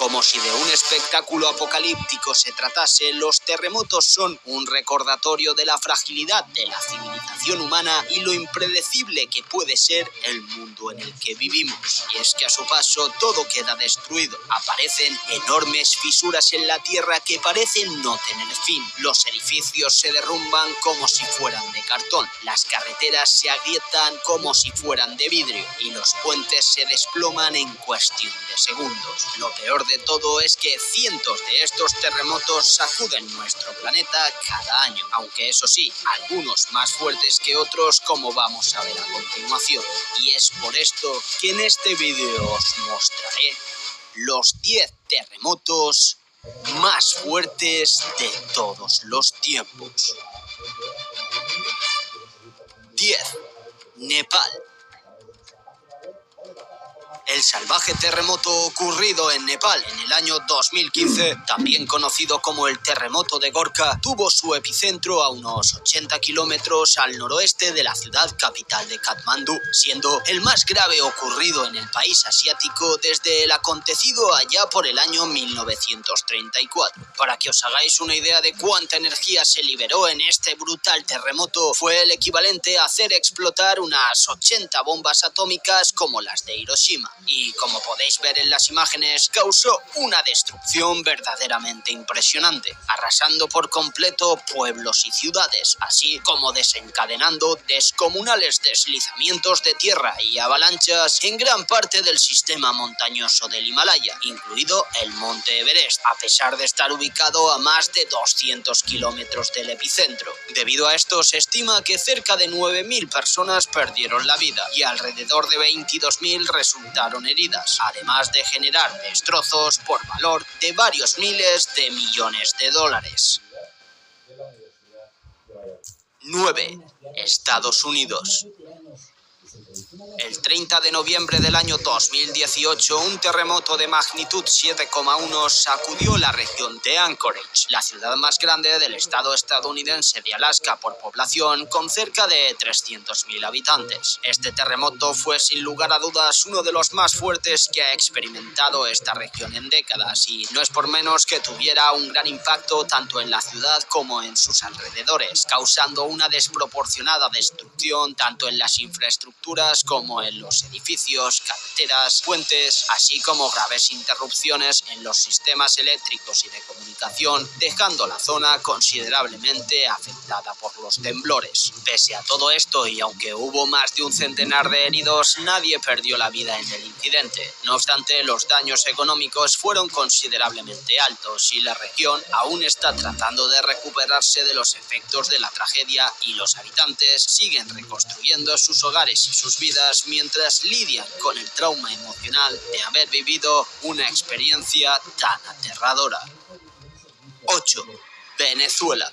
Como si de un espectáculo apocalíptico se tratase, los terremotos son un recordatorio de la fragilidad de la civilización humana y lo impredecible que puede ser el mundo en el que vivimos. Y es que a su paso todo queda destruido. Aparecen enormes fisuras en la tierra que parecen no tener fin. Los edificios se derrumban como si fueran de cartón. Las carreteras se agrietan como si fueran de vidrio y los puentes se desploman en cuestión de segundos. Lo peor de todo es que cientos de estos terremotos sacuden nuestro planeta cada año, aunque eso sí, algunos más fuertes que otros, como vamos a ver a continuación. Y es por esto que en este vídeo os mostraré los 10 terremotos más fuertes de todos los tiempos. 10. Nepal. El salvaje terremoto ocurrido en Nepal en el año 2015, también conocido como el terremoto de Gorkha, tuvo su epicentro a unos 80 kilómetros al noroeste de la ciudad capital de Katmandú, siendo el más grave ocurrido en el país asiático desde el acontecido allá por el año 1934. Para que os hagáis una idea de cuánta energía se liberó en este brutal terremoto, fue el equivalente a hacer explotar unas 80 bombas atómicas como las de Hiroshima. Y como podéis ver en las imágenes, causó una destrucción verdaderamente impresionante, arrasando por completo pueblos y ciudades, así como desencadenando descomunales deslizamientos de tierra y avalanchas en gran parte del sistema montañoso del Himalaya, incluido el monte Everest, a pesar de estar ubicado a más de 200 kilómetros del epicentro. Debido a esto, se estima que cerca de 9.000 personas perdieron la vida y alrededor de 22.000 resultaron heridas, además de generar destrozos por valor de varios miles de millones de dólares. 9. Estados Unidos. El 30 de noviembre del año 2018, un terremoto de magnitud 7,1 sacudió la región de Anchorage, la ciudad más grande del estado estadounidense de Alaska por población, con cerca de 300.000 habitantes. Este terremoto fue sin lugar a dudas uno de los más fuertes que ha experimentado esta región en décadas, y no es por menos que tuviera un gran impacto tanto en la ciudad como en sus alrededores, causando una desproporcionada destrucción tanto en las infraestructuras como en los edificios, carreteras, puentes, así como graves interrupciones en los sistemas eléctricos y de comunicación, dejando la zona considerablemente afectada por los temblores. Pese a todo esto, y aunque hubo más de un centenar de heridos, nadie perdió la vida en el incidente. No obstante, los daños económicos fueron considerablemente altos y la región aún está tratando de recuperarse de los efectos de la tragedia, y los habitantes siguen reconstruyendo sus hogares y sus vidas mientras lidian con el trauma emocional de haber vivido una experiencia tan aterradora. 8. Venezuela.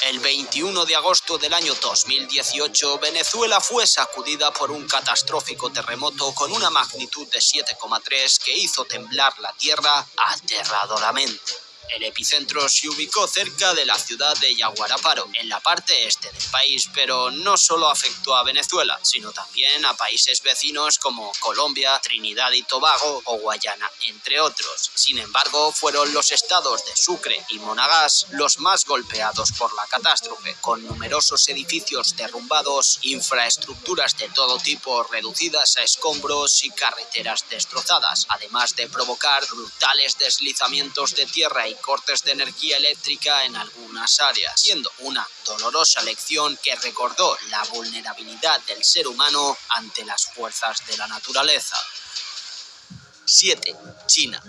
El 21 de agosto del año 2018, Venezuela fue sacudida por un catastrófico terremoto con una magnitud de 7,3 que hizo temblar la tierra aterradoramente. El epicentro se ubicó cerca de la ciudad de Yaguaraparo, en la parte este del país, pero no solo afectó a Venezuela, sino también a países vecinos como Colombia, Trinidad y Tobago o Guayana, entre otros. Sin embargo, fueron los estados de Sucre y Monagas los más golpeados por la catástrofe, con numerosos edificios derrumbados, infraestructuras de todo tipo reducidas a escombros y carreteras destrozadas, además de provocar brutales deslizamientos de tierra y cortes de energía eléctrica en algunas áreas, siendo una dolorosa lección que recordó la vulnerabilidad del ser humano ante las fuerzas de la naturaleza. 7. China.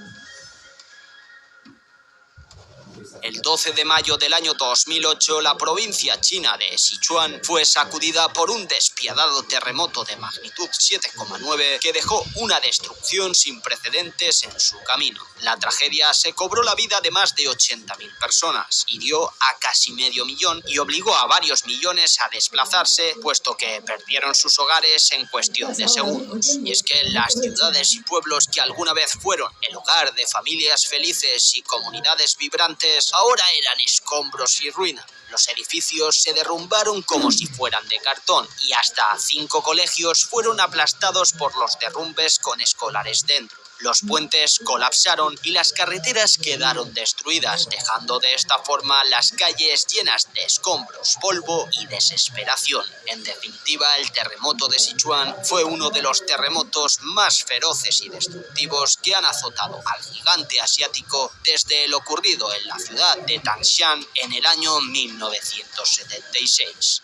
El 12 de mayo del año 2008, la provincia china de Sichuan fue sacudida por un despiadado terremoto de magnitud 7,9 que dejó una destrucción sin precedentes en su camino. La tragedia se cobró la vida de más de 80.000 personas, hirió a casi medio millón y obligó a varios millones a desplazarse, puesto que perdieron sus hogares en cuestión de segundos. Y es que las ciudades y pueblos que alguna vez fueron el hogar de familias felices y comunidades vibrantes calles ahora eran escombros y ruina. Los edificios se derrumbaron como si fueran de cartón y hasta 5 colegios fueron aplastados por los derrumbes con escolares dentro. Los puentes colapsaron y las carreteras quedaron destruidas, dejando de esta forma las calles llenas de escombros, polvo y desesperación. En definitiva, el terremoto de Sichuan fue uno de los terremotos más feroces y destructivos que han azotado al gigante asiático desde lo ocurrido en la ciudad de Tangshan en el año 1976.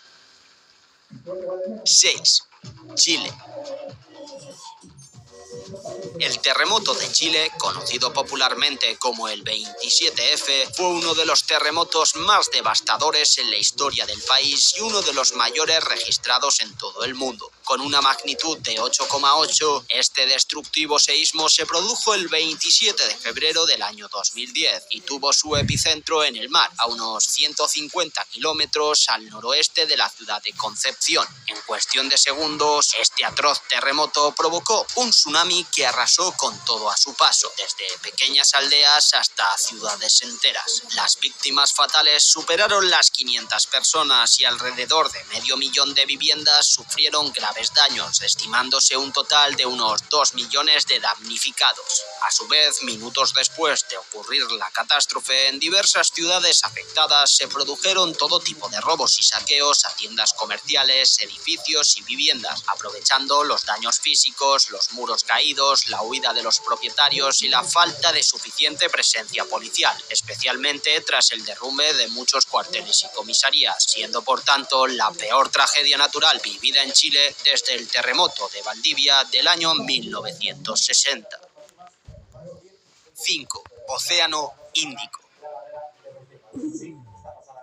6. Chile. El terremoto de Chile, conocido popularmente como el 27F, fue uno de los terremotos más devastadores en la historia del país y uno de los mayores registrados en todo el mundo. Con una magnitud de 8,8, este destructivo seísmo se produjo el 27 de febrero del año 2010 y tuvo su epicentro en el mar, a unos 150 kilómetros al noroeste de la ciudad de Concepción. En cuestión de segundos, este atroz terremoto provocó un tsunami que arrasó con todo a su paso, desde pequeñas aldeas hasta ciudades enteras. Las víctimas fatales superaron las 500 personas y alrededor de medio millón de viviendas sufrieron graves daños, estimándose un total de unos 2 millones de damnificados. A su vez, minutos después de ocurrir la catástrofe, en diversas ciudades afectadas se produjeron todo tipo de robos y saqueos a tiendas comerciales, edificios y viviendas, aprovechando los daños físicos, los muros caídos, la huida de los propietarios y la falta de suficiente presencia policial, especialmente tras el derrumbe de muchos cuarteles y comisarías, siendo por tanto la peor tragedia natural vivida en Chile desde el terremoto de Valdivia del año 1960. 5. Océano Índico.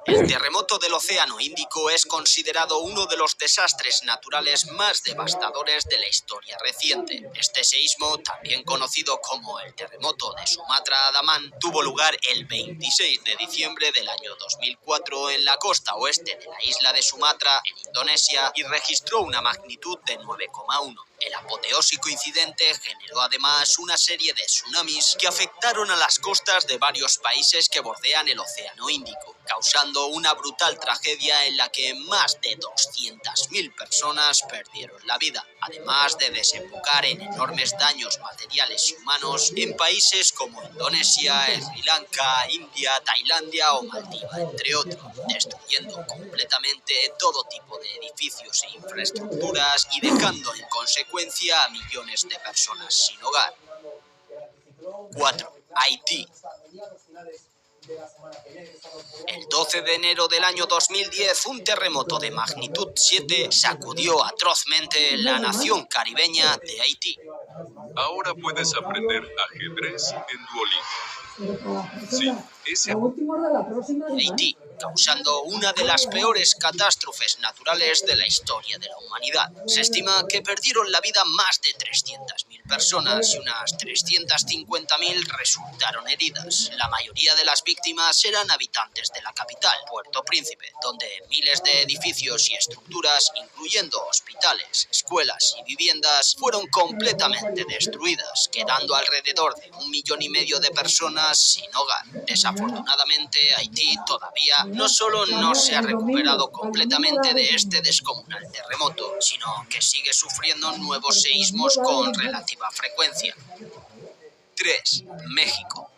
El terremoto del Océano Índico es considerado uno de los desastres naturales más devastadores de la historia reciente. Este seísmo, también conocido como el terremoto de Sumatra-Andaman, tuvo lugar el 26 de diciembre del año 2004 en la costa oeste de la isla de Sumatra, en Indonesia, y registró una magnitud de 9,1. El apoteósico incidente generó además una serie de tsunamis que afectaron a las costas de varios países que bordean el Océano Índico, causando una brutal tragedia en la que más de 200.000 personas perdieron la vida, además de desembocar en enormes daños materiales y humanos en países como Indonesia, Sri Lanka, India, Tailandia o Maldivas, entre otros, destruyendo completamente todo tipo de edificios e infraestructuras y dejando en consecuencia a millones de personas sin hogar. 4. Haití. El 12 de enero del año 2010, un terremoto de magnitud 7 sacudió atrozmente la nación caribeña de Haití. Ahora puedes aprender ajedrez en Duolingo. Sí, ese... Haití, causando una de las peores catástrofes naturales de la historia de la humanidad. Se estima que perdieron la vida más de 300.000 personas y unas 350.000 resultaron heridas. La mayoría de las víctimas eran habitantes de la capital, Puerto Príncipe, donde miles de edificios y estructuras, incluyendo hospitales, escuelas y viviendas, fueron completamente destruidas, quedando alrededor de 1,5 millones de personas sin hogar. Desafortunadamente, Haití todavía no solo no se ha recuperado completamente de este descomunal terremoto, sino que sigue sufriendo nuevos seísmos con relativa frecuencia. 3. México.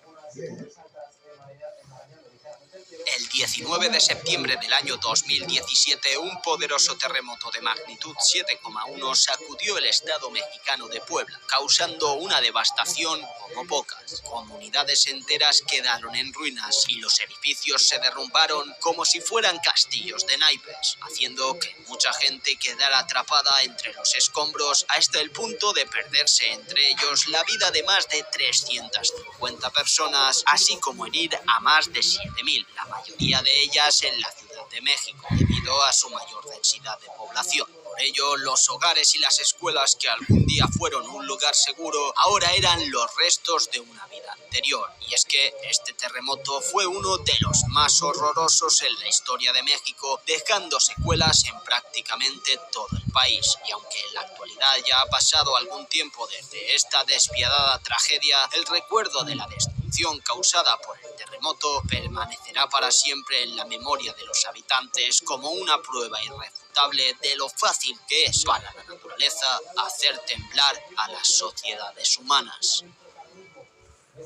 El 19 de septiembre del año 2017, un poderoso terremoto de magnitud 7,1 sacudió el estado mexicano de Puebla, causando una devastación como pocas. Comunidades enteras quedaron en ruinas y los edificios se derrumbaron como si fueran castillos de naipes, haciendo que mucha gente quedara atrapada entre los escombros hasta el punto de perderse entre ellos la vida de más de 350 personas, así como herir a más de 7.000, la mayoría de ellas en la Ciudad de México, debido a su mayor densidad de población. Por ello, los hogares y las escuelas que algún día fueron un lugar seguro, ahora eran los restos de una vida anterior. Y es que este terremoto fue uno de los más horrorosos en la historia de México, dejando secuelas en prácticamente todo el país. Y aunque en la actualidad ya ha pasado algún tiempo desde esta despiadada tragedia, el recuerdo de la destrucción destrucción causada por el terremoto permanecerá para siempre en la memoria de los habitantes como una prueba irrefutable de lo fácil que es para la naturaleza hacer temblar a las sociedades humanas.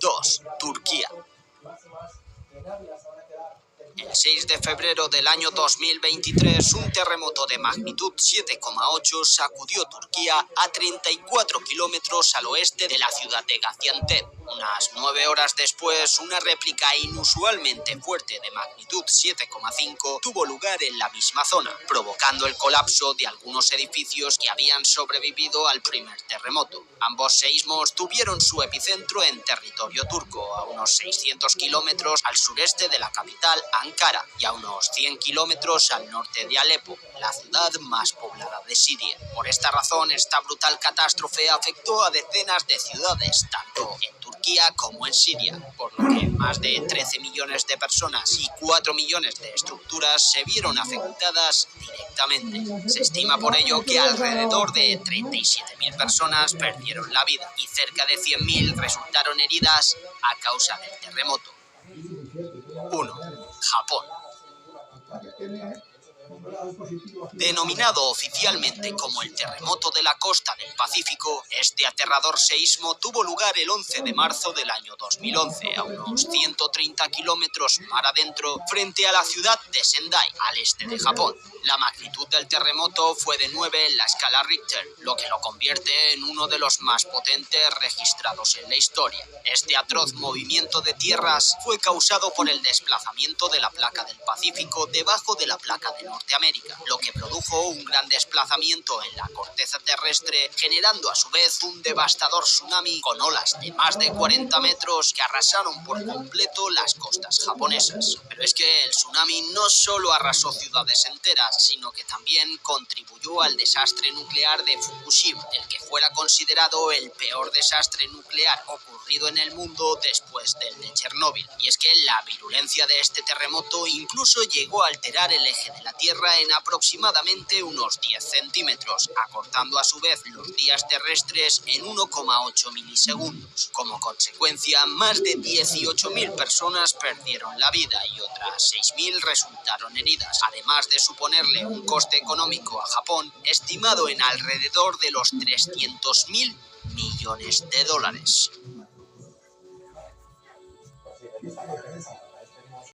2. Turquía. El 6 de febrero del año 2023, un terremoto de magnitud 7,8 sacudió Turquía a 34 kilómetros al oeste de la ciudad de Gaziantep. Unas 9 horas después, una réplica inusualmente fuerte de magnitud 7,5 tuvo lugar en la misma zona, provocando el colapso de algunos edificios que habían sobrevivido al primer terremoto. Ambos seísmos tuvieron su epicentro en territorio turco, a unos 600 kilómetros al sureste de la capital Ankara y a unos 100 kilómetros al norte de Alepo, la ciudad más poblada de Siria. Por esta razón, esta brutal catástrofe afectó a decenas de ciudades, tanto en Turquía como en Siria, por lo que más de 13 millones de personas y 4 millones de estructuras se vieron afectadas directamente. Se estima por ello que alrededor de 37.000 personas perdieron la vida y cerca de 100.000 resultaron heridas a causa del terremoto. 1. Japón. Denominado oficialmente como el terremoto de la costa del Pacífico, este aterrador seísmo tuvo lugar el 11 de marzo del año 2011, a unos 130 kilómetros mar adentro, frente a la ciudad de Sendai, al este de Japón. La magnitud del terremoto fue de 9 en la escala Richter, lo que lo convierte en uno de los más potentes registrados en la historia. Este atroz movimiento de tierras fue causado por el desplazamiento de la placa del Pacífico debajo de la placa de Norteamérica, lo que produjo un gran desplazamiento en la corteza terrestre, generando a su vez un devastador tsunami con olas de más de 40 metros que arrasaron por completo las costas japonesas. Pero es que el tsunami no solo arrasó ciudades enteras, sino que también contribuyó al desastre nuclear de Fukushima, el que fuera considerado el peor desastre nuclear ocurrido en el mundo después del de Chernóbil. Y es que la virulencia de este terremoto incluso llegó a alterar el eje de la Tierra en aproximadamente unos 10 centímetros, acortando a su vez los días terrestres en 1,8 milisegundos. Como consecuencia, más de 18.000 personas perdieron la vida y otras 6.000 resultaron heridas, además de suponerle un coste económico a Japón estimado en alrededor de los 300.000 millones de dólares.